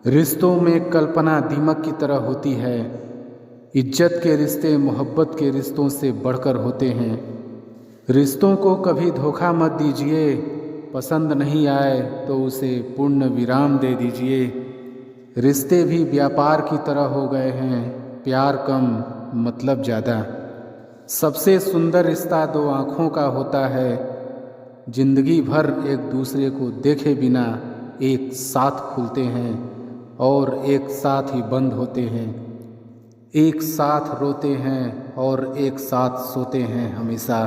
रिश्तों में कल्पना दीमक की तरह होती है। इज्जत के रिश्ते मोहब्बत के रिश्तों से बढ़कर होते हैं। रिश्तों को कभी धोखा मत दीजिए। पसंद नहीं आए तो उसे पूर्ण विराम दे दीजिए। रिश्ते भी व्यापार की तरह हो गए हैं, प्यार कम मतलब ज़्यादा। सबसे सुंदर रिश्ता दो आँखों का होता है। जिंदगी भर एक दूसरे को देखे बिना एक साथ खुलते हैं और एक साथ ही बंद होते हैं। एक साथ रोते हैं और एक साथ सोते हैं हमेशा।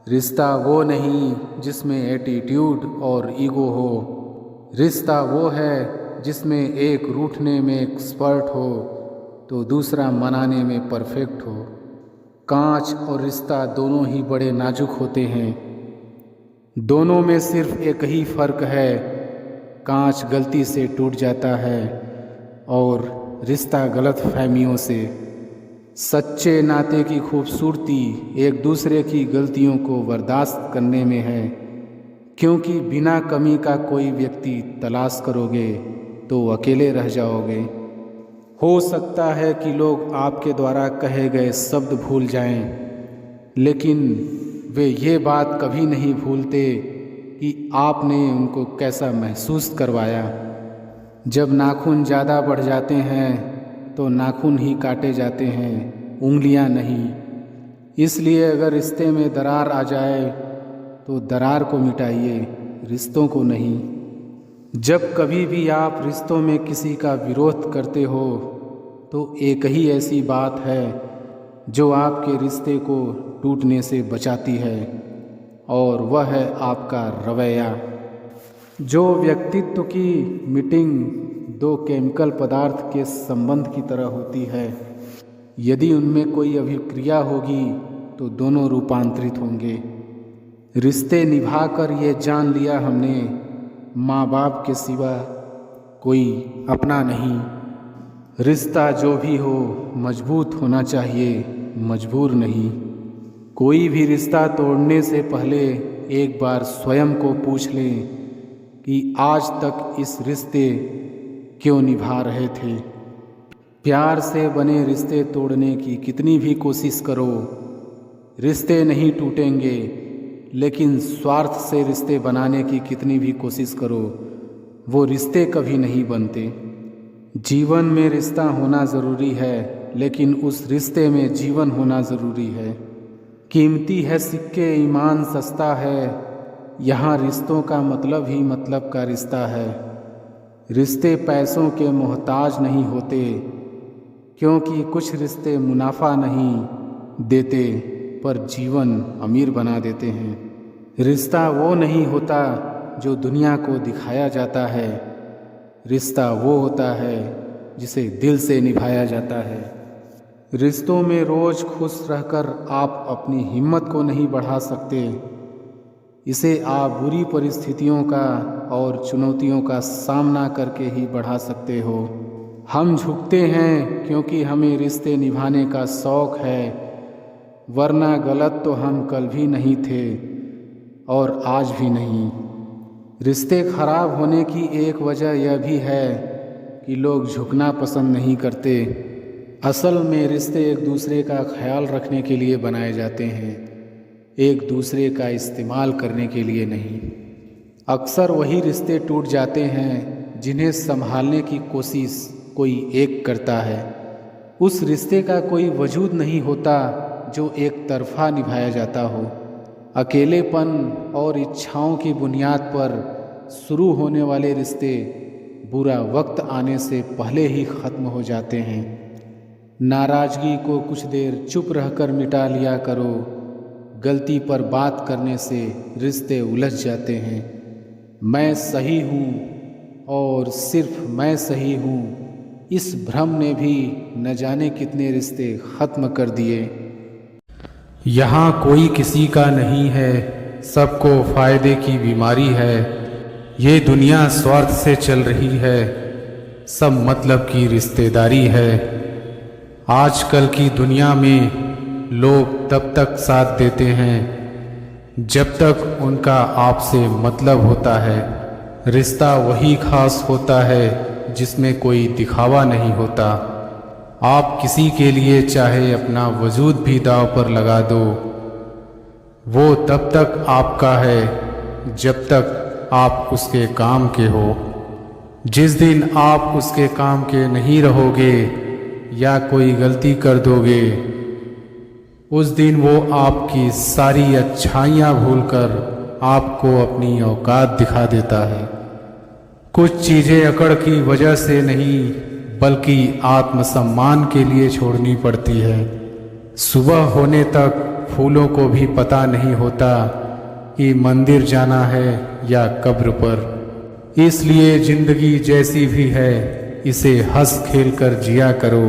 रिश्ता वो नहीं जिसमें एटीट्यूड और ईगो हो। रिश्ता वो है जिसमें एक रूठने में एक्सपर्ट हो तो दूसरा मनाने में परफेक्ट हो। कांच और रिश्ता दोनों ही बड़े नाजुक होते हैं। दोनों में सिर्फ एक ही फ़र्क है, कांच गलती से टूट जाता है और रिश्ता गलत फहमियों से। सच्चे नाते की खूबसूरती एक दूसरे की गलतियों को बर्दाश्त करने में है, क्योंकि बिना कमी का कोई व्यक्ति तलाश करोगे तो अकेले रह जाओगे। हो सकता है कि लोग आपके द्वारा कहे गए शब्द भूल जाएं, लेकिन वे ये बात कभी नहीं भूलते कि आपने उनको कैसा महसूस करवाया। जब नाखून ज़्यादा बढ़ जाते हैं तो नाखून ही काटे जाते हैं, उंगलियां नहीं। इसलिए अगर रिश्ते में दरार आ जाए तो दरार को मिटाइए, रिश्तों को नहीं। जब कभी भी आप रिश्तों में किसी का विरोध करते हो तो एक ही ऐसी बात है जो आपके रिश्ते को टूटने से बचाती है, और वह है आपका रवैया। जो व्यक्तित्व की मीटिंग दो केमिकल पदार्थ के संबंध की तरह होती है। यदि उनमें कोई अभिक्रिया होगी तो दोनों रूपांतरित होंगे। रिश्ते निभाकर ये जान लिया हमने, माँ बाप के सिवा कोई अपना नहीं। रिश्ता जो भी हो मजबूत होना चाहिए, मजबूर नहीं। कोई भी रिश्ता तोड़ने से पहले एक बार स्वयं को पूछ लें कि आज तक इस रिश्ते क्यों निभा रहे थे। प्यार से बने रिश्ते तोड़ने की कितनी भी कोशिश करो, रिश्ते नहीं टूटेंगे। लेकिन स्वार्थ से रिश्ते बनाने की कितनी भी कोशिश करो, वो रिश्ते कभी नहीं बनते। जीवन में रिश्ता होना ज़रूरी है, लेकिन उस रिश्ते में जीवन होना ज़रूरी है। कीमती है सिक्के, ईमान सस्ता है। यहाँ रिश्तों का मतलब ही मतलब का रिश्ता है। रिश्ते पैसों के मोहताज नहीं होते, क्योंकि कुछ रिश्ते मुनाफा नहीं देते पर जीवन अमीर बना देते हैं। रिश्ता वो नहीं होता जो दुनिया को दिखाया जाता है। रिश्ता वो होता है जिसे दिल से निभाया जाता है। रिश्तों में रोज़ खुश रहकर आप अपनी हिम्मत को नहीं बढ़ा सकते। इसे आप बुरी परिस्थितियों का और चुनौतियों का सामना करके ही बढ़ा सकते हो। हम झुकते हैं क्योंकि हमें रिश्ते निभाने का शौक़ है, वरना गलत तो हम कल भी नहीं थे और आज भी नहीं। रिश्ते खराब होने की एक वजह यह भी है कि लोग झुकना पसंद नहीं करते। असल में रिश्ते एक दूसरे का ख्याल रखने के लिए बनाए जाते हैं, एक दूसरे का इस्तेमाल करने के लिए नहीं। अक्सर वही रिश्ते टूट जाते हैं जिन्हें संभालने की कोशिश कोई एक करता है। उस रिश्ते का कोई वजूद नहीं होता जो एक तरफा निभाया जाता हो। अकेलेपन और इच्छाओं की बुनियाद पर शुरू होने वाले रिश्ते बुरा वक्त आने से पहले ही ख़त्म हो जाते हैं। नाराज़गी को कुछ देर चुप रहकर मिटा लिया करो। गलती पर बात करने से रिश्ते उलझ जाते हैं। मैं सही हूँ और सिर्फ मैं सही हूँ, इस भ्रम ने भी न जाने कितने रिश्ते ख़त्म कर दिए। यहाँ कोई किसी का नहीं है, सबको फ़ायदे की बीमारी है। ये दुनिया स्वार्थ से चल रही है, सब मतलब की रिश्तेदारी है। आजकल की दुनिया में लोग तब तक साथ देते हैं जब तक उनका आपसे मतलब होता है। रिश्ता वही खास होता है जिसमें कोई दिखावा नहीं होता। आप किसी के लिए चाहे अपना वजूद भी दांव पर लगा दो, वो तब तक आपका है जब तक आप उसके काम के हो। जिस दिन आप उसके काम के नहीं रहोगे या कोई गलती कर दोगे, उस दिन वो आपकी सारी अच्छाइयाँ भूलकर आपको अपनी औकात दिखा देता है। कुछ चीज़ें अकड़ की वजह से नहीं बल्कि आत्मसम्मान के लिए छोड़नी पड़ती है। सुबह होने तक फूलों को भी पता नहीं होता कि मंदिर जाना है या कब्र पर। इसलिए जिंदगी जैसी भी है इसे हंस खेल कर जिया करो।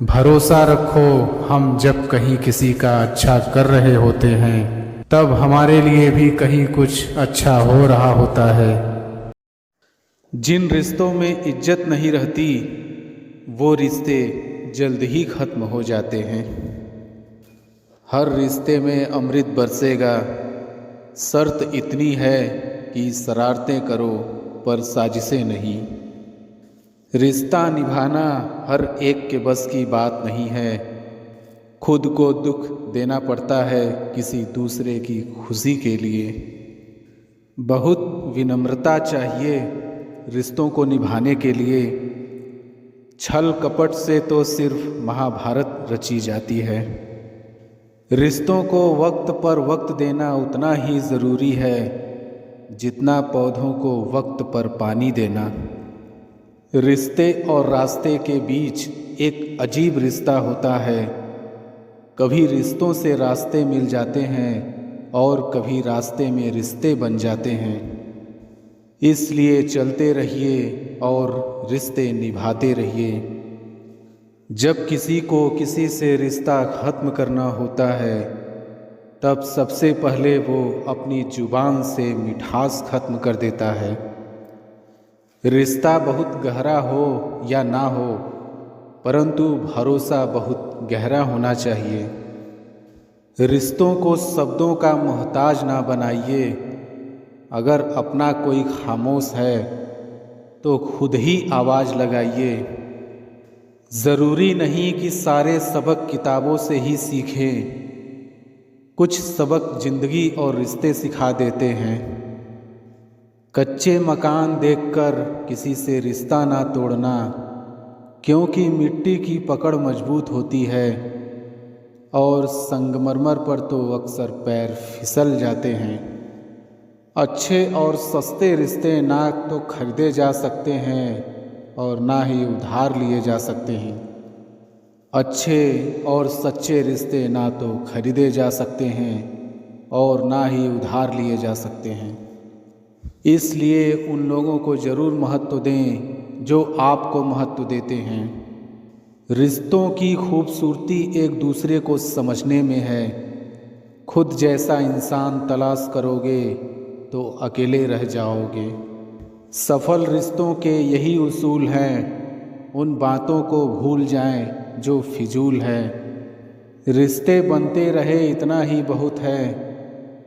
भरोसा रखो, हम जब कहीं किसी का अच्छा कर रहे होते हैं तब हमारे लिए भी कहीं कुछ अच्छा हो रहा होता है। जिन रिश्तों में इज्जत नहीं रहती वो रिश्ते जल्द ही खत्म हो जाते हैं। हर रिश्ते में अमृत बरसेगा, शर्त इतनी है कि शरारतें करो पर साजिशें नहीं। रिश्ता निभाना हर एक के बस की बात नहीं है। खुद को दुख देना पड़ता है किसी दूसरे की खुशी के लिए। बहुत विनम्रता चाहिए रिश्तों को निभाने के लिए। छल कपट से तो सिर्फ महाभारत रची जाती है। रिश्तों को वक्त पर वक्त देना उतना ही ज़रूरी है जितना पौधों को वक्त पर पानी देना। रिश्ते और रास्ते के बीच एक अजीब रिश्ता होता है। कभी रिश्तों से रास्ते मिल जाते हैं और कभी रास्ते में रिश्ते बन जाते हैं। इसलिए चलते रहिए और रिश्ते निभाते रहिए। जब किसी को किसी से रिश्ता ख़त्म करना होता है तब सबसे पहले वो अपनी जुबान से मिठास ख़त्म कर देता है। रिश्ता बहुत गहरा हो या ना हो, परंतु भरोसा बहुत गहरा होना चाहिए। रिश्तों को शब्दों का मोहताज ना बनाइए। अगर अपना कोई खामोश है तो खुद ही आवाज़ लगाइए। ज़रूरी नहीं कि सारे सबक किताबों से ही सीखें। कुछ सबक ज़िंदगी और रिश्ते सिखा देते हैं। कच्चे मकान देखकर किसी से रिश्ता ना तोड़ना, क्योंकि मिट्टी की पकड़ मजबूत होती है और संगमरमर पर तो अक्सर पैर फिसल जाते हैं। अच्छे और सस्ते रिश्ते ना तो खरीदे जा सकते हैं और ना ही उधार लिए जा सकते हैं। अच्छे और सच्चे रिश्ते ना तो खरीदे जा सकते हैं और ना ही उधार लिए जा सकते हैं। इसलिए उन लोगों को ज़रूर महत्व दें जो आपको महत्व देते हैं। रिश्तों की खूबसूरती एक दूसरे को समझने में है। खुद जैसा इंसान तलाश करोगे तो अकेले रह जाओगे। सफल रिश्तों के यही उसूल हैं। उन बातों को भूल जाएं जो फिजूल है। रिश्ते बनते रहे इतना ही बहुत है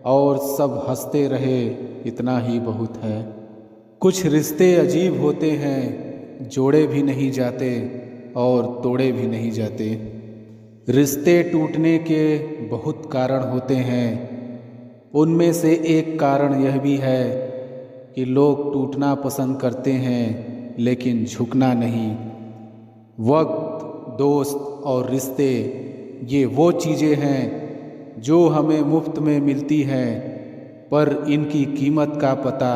और सब हंसते रहे इतना ही बहुत है। कुछ रिश्ते अजीब होते हैं, जोड़े भी नहीं जाते और तोड़े भी नहीं जाते। रिश्ते टूटने के बहुत कारण होते हैं। उनमें से एक कारण यह भी है कि लोग टूटना पसंद करते हैं लेकिन झुकना नहीं। वक्त, दोस्त और रिश्ते ये वो चीज़ें हैं जो हमें मुफ्त में मिलती हैं, पर इनकी कीमत का पता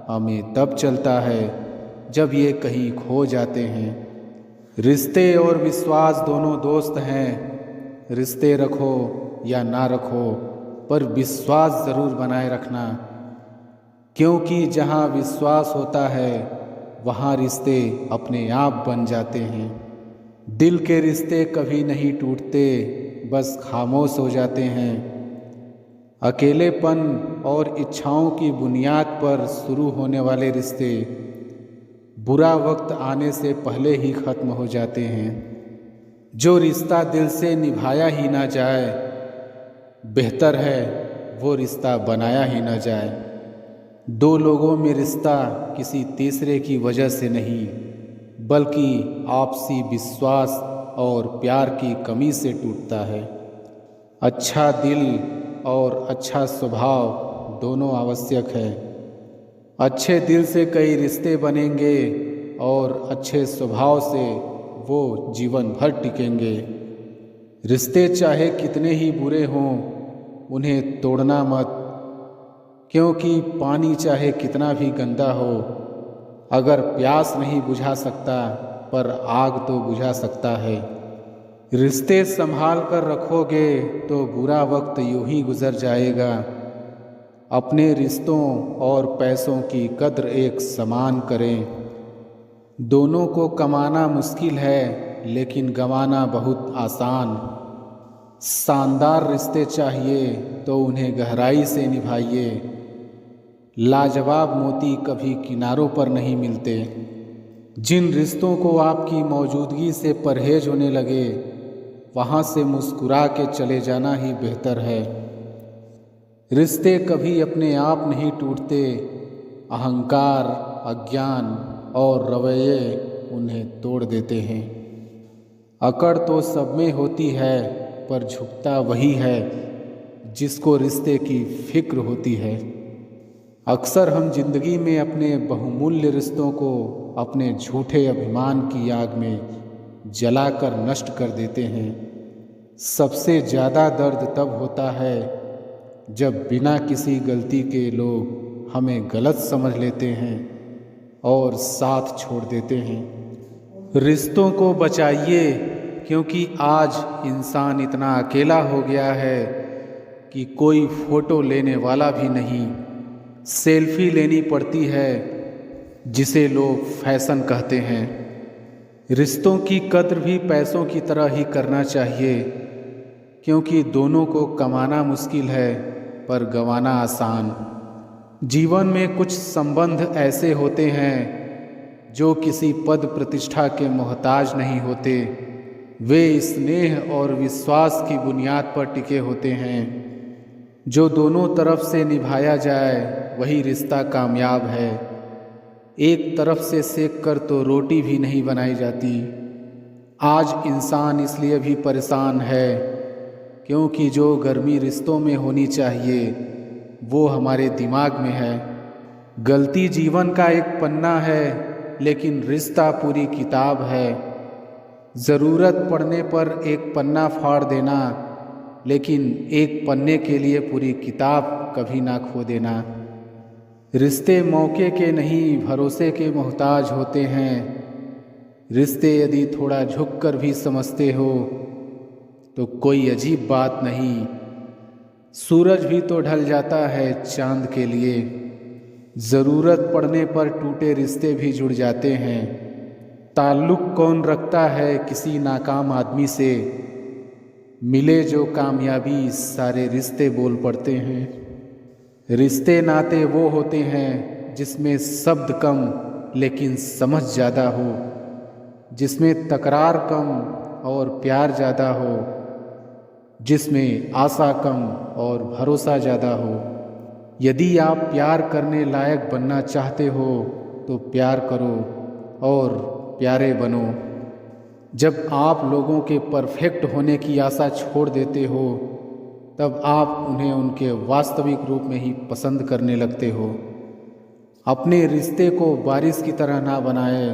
हमें तब चलता है जब ये कहीं खो जाते हैं। रिश्ते और विश्वास दोनों दोस्त हैं। रिश्ते रखो या ना रखो, पर विश्वास ज़रूर बनाए रखना, क्योंकि जहाँ विश्वास होता है वहाँ रिश्ते अपने आप बन जाते हैं। दिल के रिश्ते कभी नहीं टूटते, बस खामोश हो जाते हैं। अकेलेपन और इच्छाओं की बुनियाद पर शुरू होने वाले रिश्ते बुरा वक्त आने से पहले ही ख़त्म हो जाते हैं। जो रिश्ता दिल से निभाया ही ना जाए, बेहतर है वो रिश्ता बनाया ही ना जाए। दो लोगों में रिश्ता किसी तीसरे की वजह से नहीं, बल्कि आपसी विश्वास और प्यार की कमी से टूटता है। अच्छा दिल और अच्छा स्वभाव दोनों आवश्यक है। अच्छे दिल से कई रिश्ते बनेंगे और अच्छे स्वभाव से वो जीवन भर टिकेंगे। रिश्ते चाहे कितने ही बुरे हों, उन्हें तोड़ना मत, क्योंकि पानी चाहे कितना भी गंदा हो, अगर प्यास नहीं बुझा सकता पर आग तो बुझा सकता है। रिश्ते संभाल कर रखोगे तो बुरा वक्त यूं ही गुजर जाएगा। अपने रिश्तों और पैसों की कद्र एक समान करें। दोनों को कमाना मुश्किल है, लेकिन गंवाना बहुत आसान। शानदार रिश्ते चाहिए तो उन्हें गहराई से निभाइए। लाजवाब मोती कभी किनारों पर नहीं मिलते। जिन रिश्तों को आपकी मौजूदगी से परहेज होने लगे, वहाँ से मुस्कुरा के चले जाना ही बेहतर है। रिश्ते कभी अपने आप नहीं टूटते, अहंकार, अज्ञान और रवैये उन्हें तोड़ देते हैं। अकड़ तो सब में होती है, पर झुकता वही है जिसको रिश्ते की फिक्र होती है। अक्सर हम जिंदगी में अपने बहुमूल्य रिश्तों को अपने झूठे अभिमान की आग में जलाकर नष्ट कर देते हैं। सबसे ज़्यादा दर्द तब होता है जब बिना किसी गलती के लोग हमें गलत समझ लेते हैं और साथ छोड़ देते हैं। रिश्तों को बचाइए, क्योंकि आज इंसान इतना अकेला हो गया है कि कोई फ़ोटो लेने वाला भी नहीं। सेल्फी लेनी पड़ती है, जिसे लोग फैशन कहते हैं। रिश्तों की कद्र भी पैसों की तरह ही करना चाहिए, क्योंकि दोनों को कमाना मुश्किल है पर गंवाना आसान। जीवन में कुछ संबंध ऐसे होते हैं जो किसी पद प्रतिष्ठा के मोहताज नहीं होते। वे स्नेह और विश्वास की बुनियाद पर टिके होते हैं। जो दोनों तरफ से निभाया जाए वही रिश्ता कामयाब है। एक तरफ से सेक कर तो रोटी भी नहीं बनाई जाती। आज इंसान इसलिए भी परेशान है क्योंकि जो गर्मी रिश्तों में होनी चाहिए वो हमारे दिमाग में है। गलती जीवन का एक पन्ना है, लेकिन रिश्ता पूरी किताब है। ज़रूरत पड़ने पर एक पन्ना फाड़ देना, लेकिन एक पन्ने के लिए पूरी किताब कभी ना खो देना। रिश्ते मौके के नहीं, भरोसे के मोहताज होते हैं। रिश्ते यदि थोड़ा झुक कर भी समझते हो तो कोई अजीब बात नहीं। सूरज भी तो ढल जाता है चांद के लिए। ज़रूरत पड़ने पर टूटे रिश्ते भी जुड़ जाते हैं। ताल्लुक़ कौन रखता है किसी नाकाम आदमी से? मिले जो कामयाबी सारे रिश्ते बोल पड़ते हैं। रिश्ते नाते वो होते हैं जिसमें शब्द कम लेकिन समझ ज़्यादा हो, जिसमें तकरार कम और प्यार ज़्यादा हो, जिसमें आशा कम और भरोसा ज़्यादा हो। यदि आप प्यार करने लायक बनना चाहते हो तो प्यार करो और प्यारे बनो। जब आप लोगों के परफेक्ट होने की आशा छोड़ देते हो, तब आप उन्हें उनके वास्तविक रूप में ही पसंद करने लगते हो। अपने रिश्ते को बारिश की तरह ना बनाए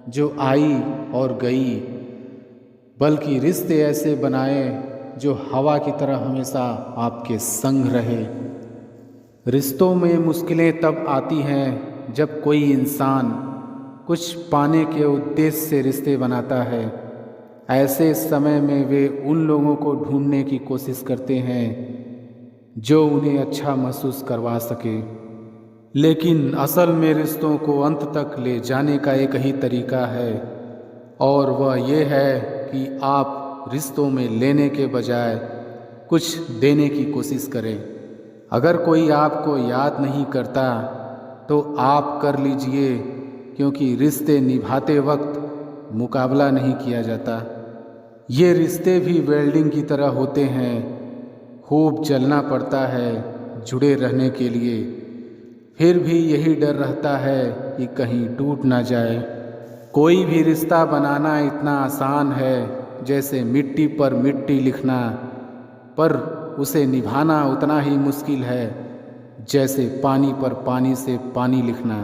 जो आई और गई, बल्कि रिश्ते ऐसे बनाए जो हवा की तरह हमेशा आपके संग रहे। रिश्तों में मुश्किलें तब आती हैं जब कोई इंसान कुछ पाने के उद्देश्य से रिश्ते बनाता है। ऐसे समय में वे उन लोगों को ढूंढने की कोशिश करते हैं जो उन्हें अच्छा महसूस करवा सके। लेकिन असल में रिश्तों को अंत तक ले जाने का एक ही तरीका है, और वह ये है कि आप रिश्तों में लेने के बजाय कुछ देने की कोशिश करें। अगर कोई आपको याद नहीं करता तो आप कर लीजिए, क्योंकि रिश्ते निभाते वक्त मुकाबला नहीं किया जाता। ये रिश्ते भी वेल्डिंग की तरह होते हैं। खूब जलना पड़ता है जुड़े रहने के लिए, फिर भी यही डर रहता है कि कहीं टूट ना जाए। कोई भी रिश्ता बनाना इतना आसान है जैसे मिट्टी पर मिट्टी लिखना, पर उसे निभाना उतना ही मुश्किल है जैसे पानी पर पानी से पानी लिखना।